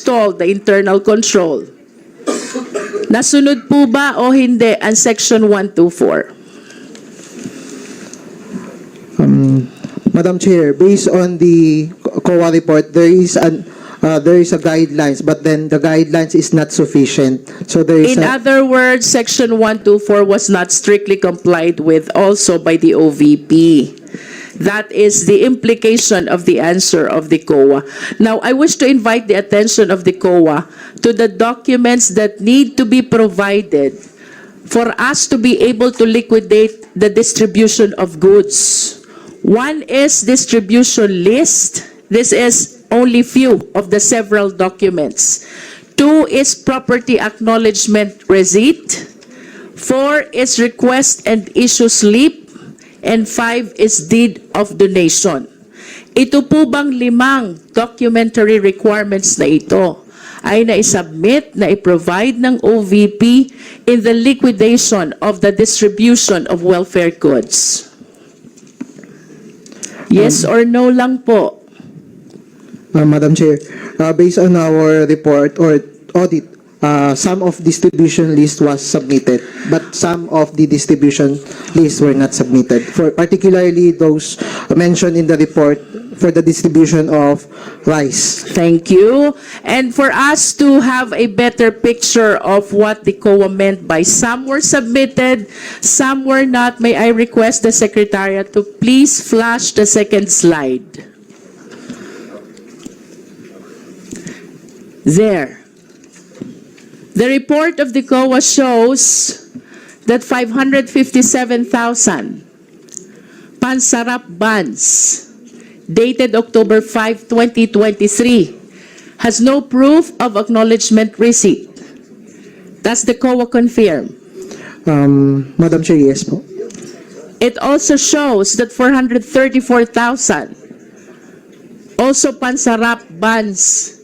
installed the internal control. Nasunod po ba o hindi ang Section 124? Madam Chair, based on the COA report, there is a guidelines, but then the guidelines is not sufficient. So there is In other words, Section 124 was not strictly complied with also by the OVP. That is the implication of the answer of the COA. Now, I wish to invite the attention of the COA to the documents that need to be provided for us to be able to liquidate the distribution of goods. One is distribution list. This is only few of the several documents. 2 is property acknowledgement receipt. 4 is request and issue slip. And 5 is deed of donation. Ito po bang 5 documentary requirements na ito ay na-submit, na-provide ng OVP in the liquidation of the distribution of welfare goods? Yes or no lang po? Madam Chair, based on our report or audit, some of distribution list was submitted, but some of the distribution lists were not submitted. For particularly those mentioned in the report for the distribution of rice. Thank you. And for us to have a better picture of what the COA meant by some were submitted, some were not, may I request the Secretariat to please flash the second slide. There. The report of the COA shows that 557,000 pansarap buns dated October 5, 2023 has no proof of acknowledgement receipt. Does the COA confirm? Madam Chair, yes po. It also shows that 434,000 also pansarap buns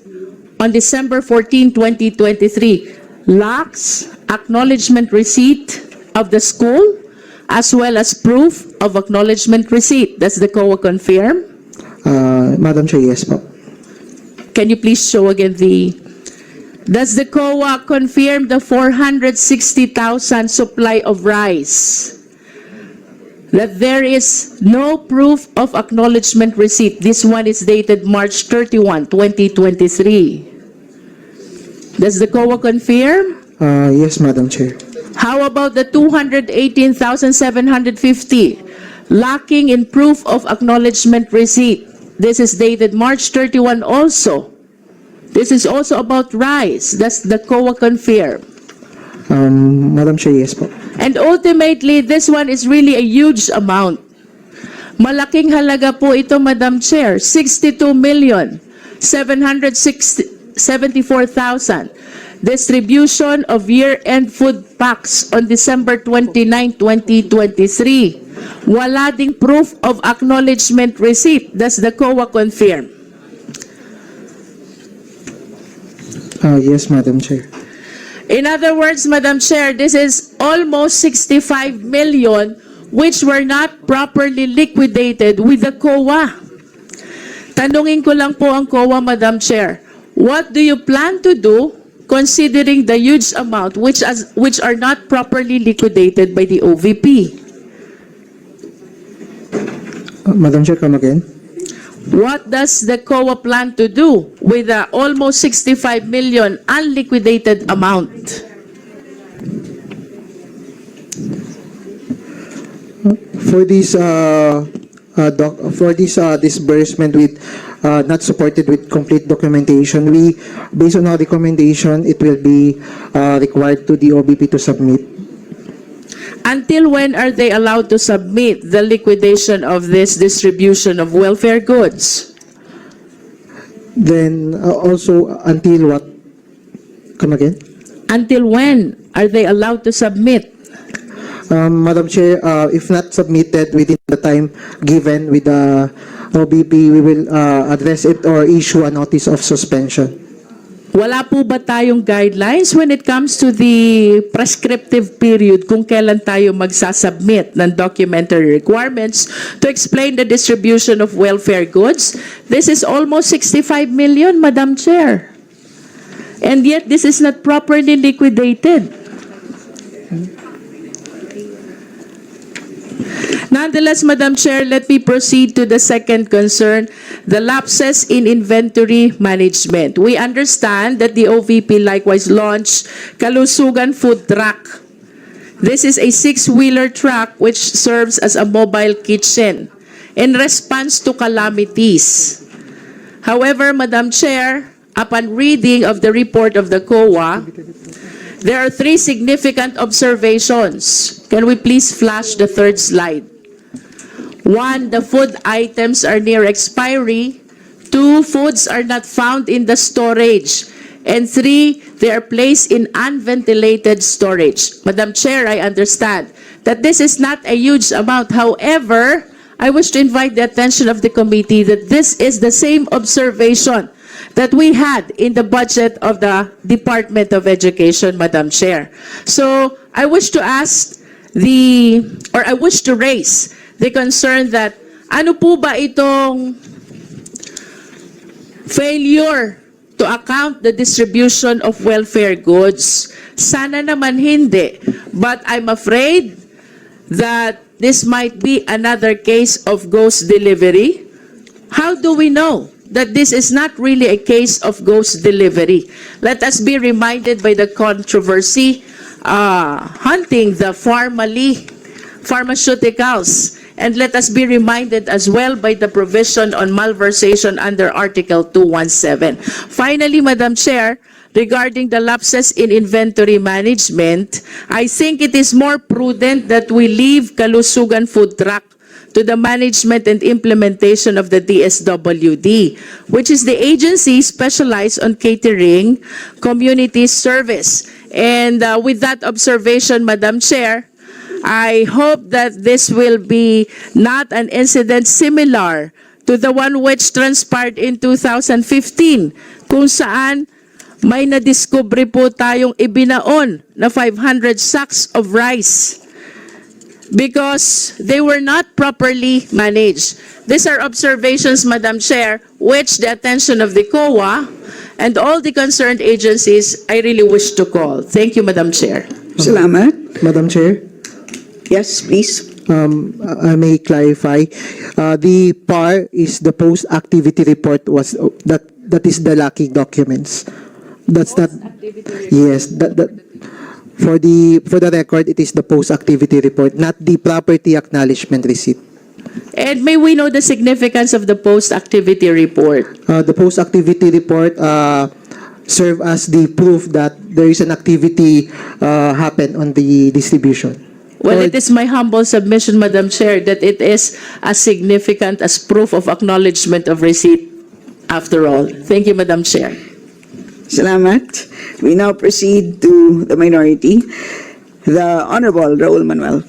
on December 14, 2023 lacks acknowledgement receipt of the school as well as proof of acknowledgement receipt. Does the COA confirm? Madam Chair, yes po. Can you please show again Does the COA confirm the 460,000 supply of rice? That there is no proof of acknowledgement receipt. This one is dated March 31, 2023. Does the COA confirm? Yes, Madam Chair. How about the 218,750 lacking in proof of acknowledgement receipt? This is dated March 31 also. This is also about rice. Does the COA confirm? Madam Chair, yes po. And ultimately, this one is really a huge amount. Malaking halaga po ito, Madam Chair. 62,774,000. Distribution of year-end food packs on December 29, 2023. Wala ding proof of acknowledgement receipt. Does the COA confirm? Yes, Madam Chair. In other words, Madam Chair, this is almost 65 million which were not properly liquidated with the COA. Tanungin ko lang po ang COA, Madam Chair, what do you plan to do considering the huge amount which are not properly liquidated by the OVP? Madam Chair, come again. What does the COA plan to do with the almost 65 million unliquidated amount? For this disbursement with not supported with complete documentation, we, based on our recommendation, it will be required to the OBP to submit. Until when are they allowed to submit the liquidation of this distribution of welfare goods? Then also until what? Come again? Until when are they allowed to submit? Madam Chair, if not submitted within the time given with the OBP, we will address it or issue a notice of suspension. Wala po ba tayong guidelines when it comes to the prescriptive period kung kailan tayo magsasubmit ng documentary requirements to explain the distribution of welfare goods? This is almost 65 million, Madam Chair. And yet, this is not properly liquidated. Nonetheless, Madam Chair, let me proceed to the second concern, the lapses in inventory management. We understand that the OVP likewise launched Kalusugan Food Truck. This is a 6-wheeler truck which serves as a mobile kitchen in response to calamities. However, Madam Chair, upon reading of the report of the COA, there are 3 significant observations. Can we please flash the third slide? 1, the food items are near expiry. 2, foods are not found in the storage. And 3, they are placed in unventilated storage. Madam Chair, I understand that this is not a huge amount. However, I wish to invite the attention of the committee that this is the same observation that we had in the budget of the Department of Education, Madam Chair. So, I wish to raise the concern that ano po ba itong failure to account the distribution of welfare goods? Sana naman hindi. But I'm afraid that this might be another case of ghost delivery. How do we know that this is not really a case of ghost delivery? Let us be reminded by the controversy hunting the pharmaceuticals. And let us be reminded as well by the provision on malversation under Article 217. Finally, Madam Chair, regarding the lapses in inventory management, I think it is more prudent that we leave Kalusugan Food Truck to the management and implementation of the DSWD, which is the agency specialized on catering community service. And with that observation, Madam Chair, I hope that this will be not an incident similar to the one which transpired in 2015, kung saan may nadiskubre po tayong ibinaon na 500 sacks of rice because they were not properly managed. These are observations, Madam Chair, which the attention of the COA and all the concerned agencies I really wish to call. Thank you, Madam Chair. Salamat. Madam Chair, Yes, please. I may clarify. The PAR is the post-activity report was that is the lacking documents. That's not. Yes, that for the record, it is the post-activity report, not the property acknowledgement receipt. And may we know the significance of the post-activity report? The post-activity report serve as the proof that there is an activity happen on the distribution. Well, it is my humble submission, Madam Chair, that it is as significant as proof of acknowledgement of receipt after all. Thank you, Madam Chair. Salamat. We now proceed to the minority. The Honorable Raul Manuel.